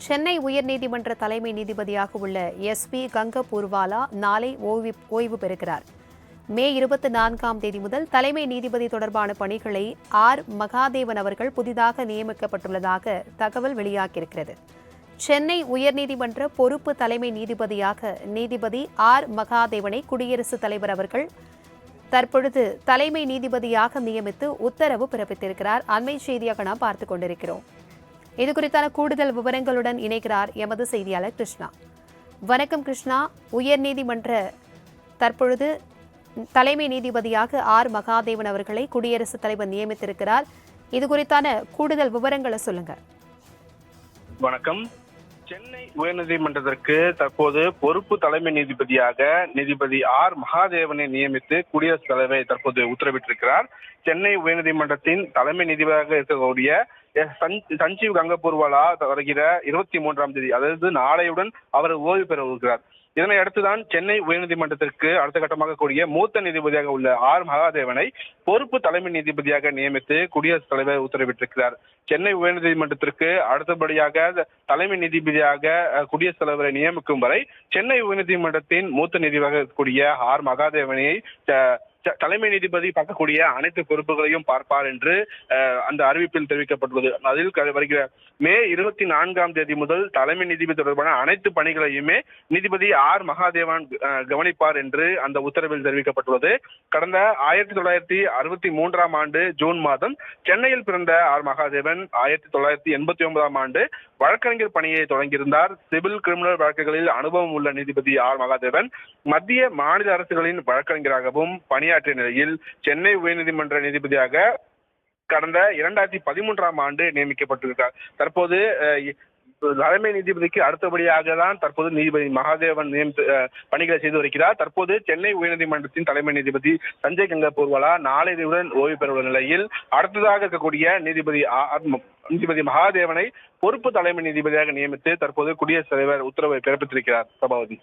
சென்னை உயர்நீதிமன்ற தலைமை நீதிபதியாக உள்ள எஸ்.பி. கங்கபூர்வாலா நாளை ஓய்வு பெறுகிறார். மே 24ஆம் தேதி முதல் தலைமை நீதிபதி தொடர்பான பணிகளை ஆர். மகாதேவன் அவர்கள் புதிதாக நியமிக்கப்பட்டுள்ளதாக தகவல் வெளியாகியிருக்கிறது. சென்னை உயர்நீதிமன்ற பொறுப்பு தலைமை நீதிபதியாக நீதிபதி ஆர். மகாதேவனை குடியரசுத் தலைவர் அவர்கள் தற்பொழுது தலைமை நீதிபதியாக நியமித்து உத்தரவு பிறப்பித்திருக்கிறார். அண்மை செய்தியாக நாம் பார்த்துக் கொண்டிருக்கிறோம். இது குறித்தான கூடுதல் விவரங்களுடன் இணைக்கிறார் எமது செய்தியாளர் கிருஷ்ணா. வணக்கம் கிருஷ்ணா. உயர்நீதிமன்ற தற்பொழுது தலைமை நீதிபதியாக ஆர். மகாதேவன் அவர்களை குடியரசுத் தலைவர் நியமித்திருக்கிறார். இது குறித்தான கூடுதல் விவரங்களை சொல்லுங்க. வணக்கம். சென்னை உயர்நீதிமன்றத்திற்கு தற்போது பொறுப்பு தலைமை நீதிபதியாக நீதிபதி ஆர். மகாதேவனை நியமித்து குடியரசுத் தலைவர் தற்போது உத்தரவிட்டிருக்கிறார். சென்னை உயர்நீதிமன்றத்தின் தலைமை நீதிபதியாக இருக்கக்கூடிய சஞ்சீவ் கங்கபூர்வாலா வருகிற 23ஆம் தேதி, அதாவது நாளையுடன் அவர் ஓய்வு பெற இருக்கிறார். இதனை அடுத்துதான் சென்னை உயர்நீதிமன்றத்திற்கு அடுத்த கட்டமாக கூடிய மூத்த நீதிபதியாக உள்ள ஆர். மகாதேவனை பொறுப்பு தலைமை நீதிபதியாக நியமித்து குடியரசுத் தலைவர் உத்தரவிட்டிருக்கிறார். சென்னை உயர்நீதிமன்றத்திற்கு அடுத்தபடியாக தலைமை நீதிபதியாக குடியரசுத் தலைவரை நியமிக்கும் வரை சென்னை உயர்நீதிமன்றத்தின் மூத்த நீதிபதியாக கூடிய ஆர். மகாதேவனை தலைமை நீதிபதி பார்க்கக்கூடிய அனைத்து பொறுப்புகளையும் பார்ப்பார் என்று அந்த அறிவிப்பில் தெரிவிக்கப்பட்டுள்ளது. அதில் வருகிற மே 24ஆம் தேதி முதல் தலைமை நீதிபதி தொடர்பான அனைத்து பணிகளையுமே நீதிபதி ஆர். மகாதேவன் கவனிப்பார் என்று அந்த உத்தரவில் தெரிவிக்கப்பட்டுள்ளது. கடந்த 1963ஆம் ஆண்டு ஜூன் மாதம் சென்னையில் பிறந்த ஆர். மகாதேவன் 1989ஆம் ஆண்டு வழக்கறிஞர் பணியை தொடங்கியிருந்தார். சிவில் கிரிமினல் வழக்குகளில் அனுபவம் உள்ள நீதிபதி ஆர். மகாதேவன் மத்திய மாநில அரசுகளின் வழக்கறிஞராகவும் பணியாற்றிய நிலையில் சென்னை உயர்நீதிமன்ற நீதிபதியாக கடந்த 2013ஆம் ஆண்டு நியமிக்கப்பட்டிருக்கிறார். தற்போது தலைமை நீதிபதிக்கு அடுத்தபடியாக தான் தற்போது நீதிபதி மகாதேவன் பணிகளை செய்து வருகிறார். தற்போது சென்னை உயர்நீதிமன்றத்தின் தலைமை நீதிபதி சஞ்சய் கங்கபூர்வாலா நாளையுடன் ஓய்வு பெறவுள்ள நிலையில் அடுத்ததாக இருக்கக்கூடிய நீதிபதி மகாதேவனை பொறுப்பு தலைமை நீதிபதியாக நியமித்து தற்போது குடியரசுத் தலைவர் உத்தரவை பிறப்பித்திருக்கிறார். பிரபாவதி.